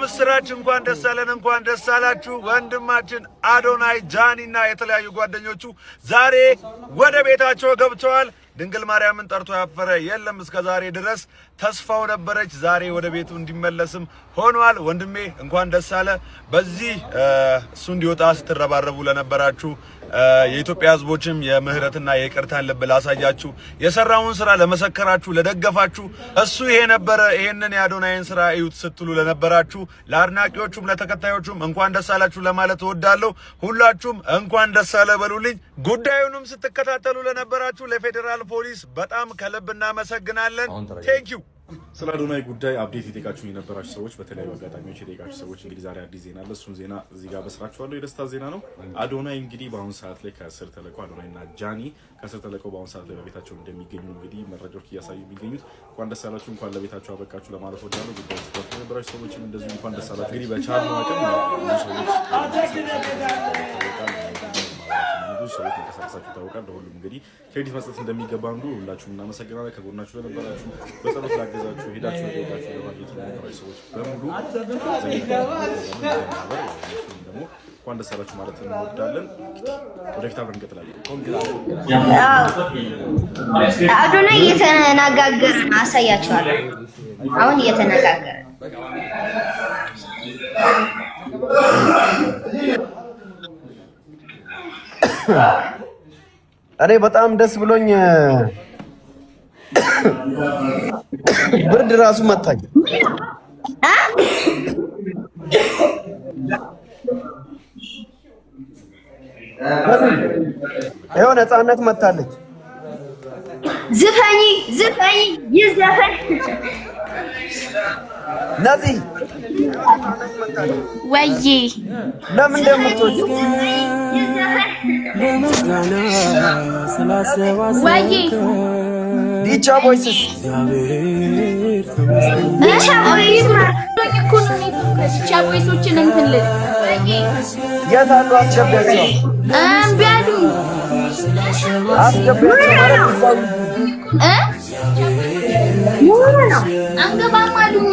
የምስራች እንኳን ደስ አለን እንኳን ደስ አላችሁ ወንድማችን አዶናይ ጃኒና የተለያዩ ጓደኞቹ ዛሬ ወደ ቤታቸው ገብተዋል ድንግል ማርያምን ጠርቶ ያፈረ የለም እስከ ዛሬ ድረስ ተስፋው ነበረች ዛሬ ወደ ቤቱ እንዲመለስም ሆኗል ወንድሜ እንኳን ደስ አለ በዚህ እሱ እንዲወጣ ስትረባረቡ ለነበራችሁ የኢትዮጵያ ህዝቦችም የምህረትና የይቅርታን ልብ ላሳያችሁ የሰራውን ስራ ለመሰከራችሁ ለደገፋችሁ እሱ ይሄ ነበር ይሄንን ያዶናይን ስራ እዩት ስትሉ ለነበራችሁ ለአድናቂዎቹም ለተከታዮቹም እንኳን ደስ አላችሁ ለማለት እወዳለሁ ሁላችሁም እንኳን ደስ አለ በሉልኝ ጉዳዩንም ስትከታተሉ ለነበራችሁ ለፌደራል ፖሊስ በጣም ከልብ እናመሰግናለን ቴንክ ዩ ስለ አዶናይ ጉዳይ አፕዴት የጠይቃችሁ የነበራችሁ ሰዎች በተለያዩ አጋጣሚዎች የጠይቃችሁ ሰዎች እንግዲህ ዛሬ አዲስ ዜና አለ እሱን ዜና እዚህ ጋር በስራችኋለሁ የደስታ ዜና ነው አዶናይ እንግዲህ በአሁን ሰዓት ላይ ከስር ተለቀው አዶናይና ጃኒ ከስር ተለቀው በአሁን ሰዓት ላይ በቤታቸው እንደሚገኙ እንግዲህ መረጃዎች እያሳዩ የሚገኙት እንኳን ደስ አላችሁ እንኳን ለቤታቸው አበቃችሁ ለማለት ወዳለሁ ጉዳዩ ስፖርት የነበራችሁ ሰዎችም እንደዚሁ እንኳን ደስ አላችሁ እንግዲህ በቻልነው አቅም ሰዎች ተሳሳችሁ ታውቃል ለሁሉም እንግዲህ ክሬዲት መስጠት እንደሚገባ አንዱ ሁላችሁም እናመሰግናለን ከጎናችሁ ለነበራችሁ በጸሎት ላገዛችሁ ሄዳችሁ ለሄዳችሁ ለማግኘት ለነበራችሁ ሰዎች በሙሉ ደግሞ እንኳን ደስ አላችሁ ማለት እንወዳለን ወደፊት አብረን እንቀጥላለን አዶናይ እየተነጋገረ አሳያችኋለሁ አሁን እየተነጋገረ እኔ በጣም ደስ ብሎኝ ብርድ ራሱ መታኝ ይኸው ነፃነት መታለች ዝፈኝ ይዘፈን ነዚህ ወይዬ ለምን እንደምትወጪ ወይዬ ዲቻ ቦይስስ ዲቻ ቦይሶችን እንትን ልል የት አሉ አስገቢያቸው እምቢ አሉኝ አስገቢያቸው አንገባም አሉኝ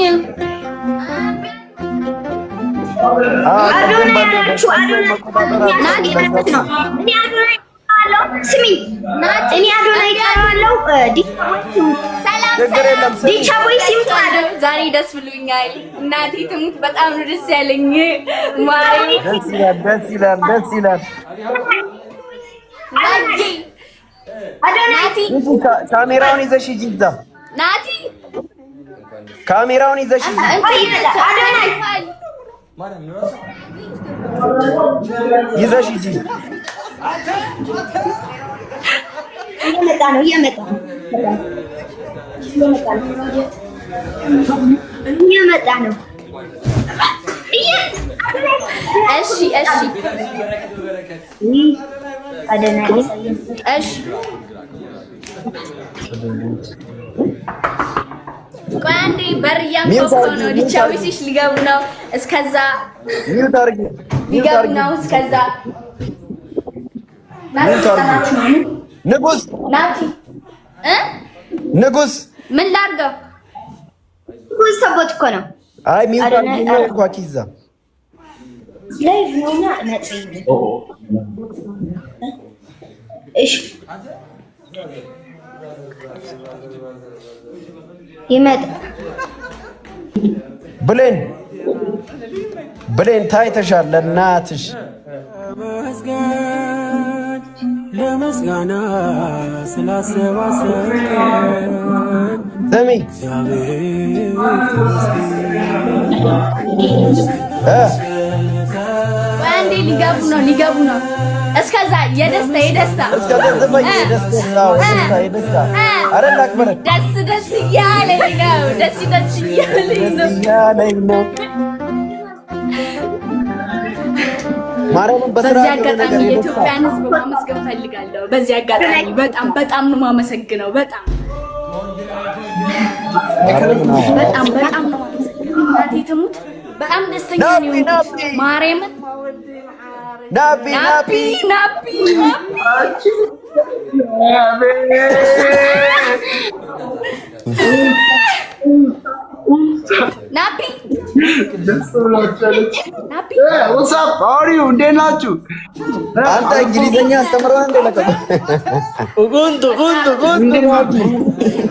ዛሬ ደስ ብሎኛል እናቴ ትሙት በጣም ነው ደስ ያለኝ ደስ ይላል ካሜራውን ይዘሽ ሂጂ እዛ ናቲ ካሜራውን ይዘሽ ይዘሽ ሂጂ እየመጣ ነው እሺ አዶናይ እሺ ቆይ አንዴ በር እያንኳኩ ነው ዲቻ ዊሲሽ ሊገቡ ነው እስከዛ ሚውት አድርጊ ሊገቡ ነው እስከዛ ንጉስ ናቲ ንጉስ ምን ላድርገው ንጉስ ተቦት እኮ ነው አይ ሚውት አድርጊ ነው ኳኪዛ ላይቭ ነውና ነጥብ እሺ ይመጣ ብሌን ታይተሻል ለእናትሽ ለመስጋና ስላሰባሰብከን ስሚ አንዴ ሊገቡ ነው እስከዛ የደስታ ደስ እያለኝ ነው በዚህ አጋጣሚ የኢትዮጵያን ሕዝብ ማመስገን ፈልጋለሁ በዚህ አጋጣሚ በጣም ነው ማመሰግነው በጣም ነው ማመሰግነው እናቴ ትሙት በጣም ደስተኛ ነኝ ማርያምን ናቢ ወሳፕ አሪው እንዴት ናችሁ? አንተ እንግሊዘኛ አስተምረው እንደ ለቀቀ ኡጉንቱ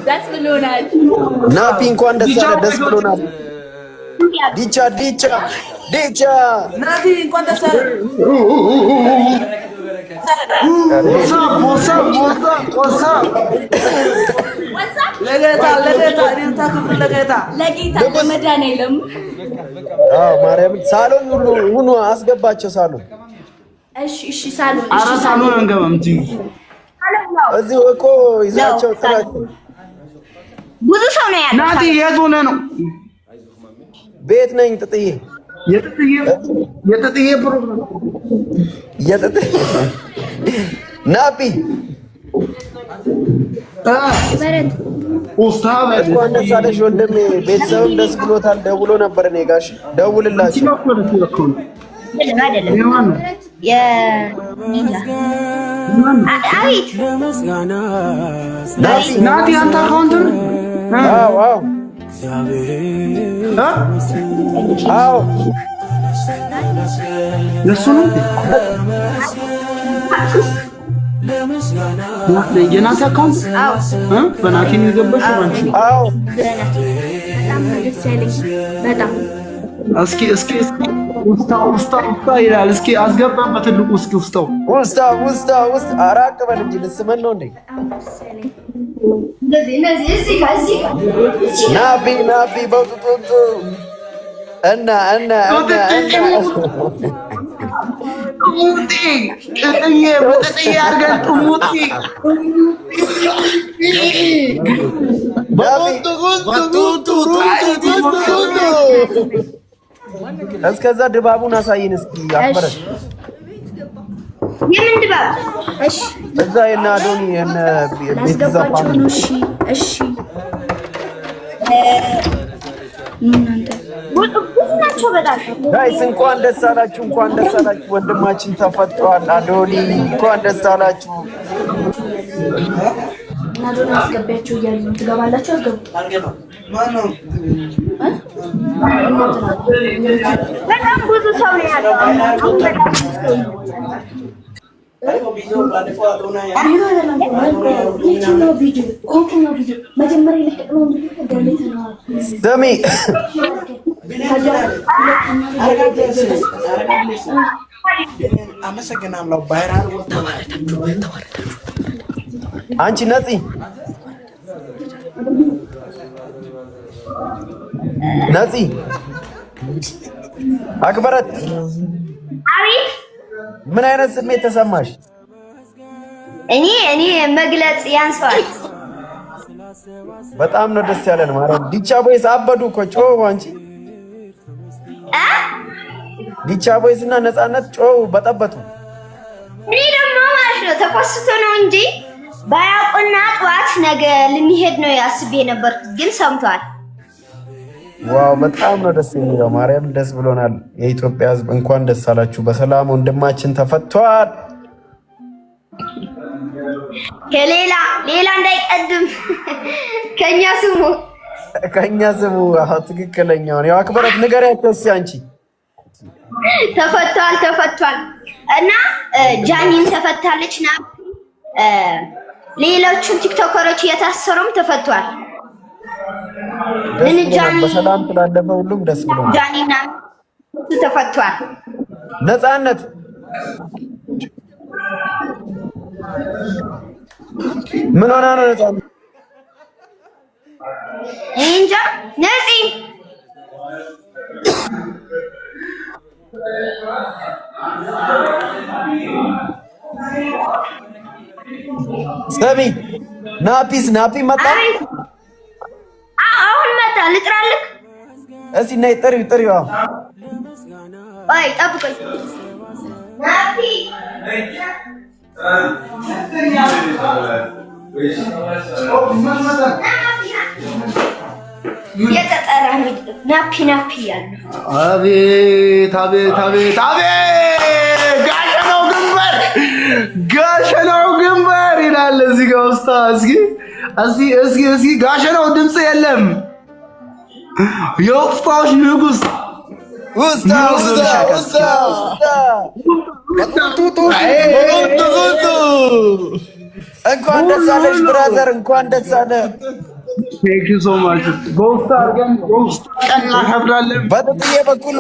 ደስ ብሎናል። ናፒ እንኳን ደስ ብሎናል። ዲቻ ናቲ እንኳን ደስ አለ። ለጌታ ለጌታ ለመድኃኒዓለም ማርያም ሳሎን ሁሉ አስገባቸው። ሳሎን እሺ ሳሎን ሳሎን አንገባም እንጂ እዚህ እኮ ይዛቸው ጥራቸው። ብዙ ሰው ነው ያለው። ናቲ የት ሆነ ነው? ቤት ነኝ። ጥጥዬ የጥጥዬ ፕሮግራም ናፒ ኡስታዝ እንኳን ደስ አለሽ ወንድሜ። ቤተሰብም ደስ ብሎታል። ደውሎ ነበር እኔ ጋር። ደውልላቸው። ናቲ አንተ አካውንት ነው? አዎ ለሱ ነው የናቲ አካውንት? በናቲ ነው የገባሽው አንቺ? አዎ በጣም እስኪ ውስጣ ይላል። እስኪ አስገባ በትልቁ እስኪ ውስጣ አራቅ በል እንጂ ልስመን ነው እንዴ? ናቢ በጡጡ እና እስከዛ ድባቡን አሳይን እስኪ አክበረን። የምን ድባብ? እሺ እዛ የና አዶኒ የነ ላስገባቸው ነው። እሺ ጋይስ እንኳን ደስ አላችሁ፣ ወንድማችን ተፈቷል። አዶኒ እንኳን ደስ አላችሁ። አዶኒ አስገባቸው እያሉ ትገባላችሁ? አልገባም። ማነው? በጣም ብዙ ሰው ነው ያለው። ስሚ አመሰግናለሁ። አንቺ ነፂ አክበረት አቤት ምን አይነት ስሜት ተሰማሽ? እኔ መግለጽ ያንሰዋል። በጣም ነው ደስ ያለን ማለት ዲቻ ቦይስ አበዱ እኮ ጮው። አንቺ ዲቻ ቦይስ እና ነፃነት ጮው በጠበጡ። እኔ ደግሞ ማለት ነው ተቆስቶ ነው እንጂ ባያውቁና ጠዋት ነገ ልንሄድ ነው ያስቤ ነበር፣ ግን ሰምቷል። ዋው በጣም ነው ደስ የሚለው። ማርያም ደስ ብሎናል። የኢትዮጵያ ሕዝብ እንኳን ደስ አላችሁ። በሰላም ወንድማችን ተፈቷል። ከሌላ እንዳይቀድም ከኛ ስሙ አዎ ትክክለኛው ነው። አክበረት ንገሪያቸው እስኪ አንቺ። ተፈቷል እና ጃኒም ተፈታለች ና ሌሎቹም ቲክቶከሮች እየታሰሩም ተፈቷል። ምን ጃኒ በሰላም ስላለፈ ሁሉም ደስ ብሎናል። ጃኒና ተፈቷል። ነፃነት ምን ሆና ነው ነፃነት? እንጃ ነፂ ሰሚ ናፒ መጣ። አሁን መጣ። ልጥራልክ እስኪ ነይ ጥሪው። አይ ጠብቀኝ ናፒ የተጠራ ናፒ ያለ አቤት ጋሸናው ግንበር ይላል እዚህ ጋር ውስጥ። እስኪ ጋሸናው ድምፅ የለም። የውስጣዎች ንጉስ ውስታ እንኳን ደስ አለሽ ብራዘር፣ እንኳን ደስ አለ። ቴንክ ዩ ሶ ማች። በውስጥ አድርገን በውስጥ ቀን እናከብራለን። በጥጥዬ በኩል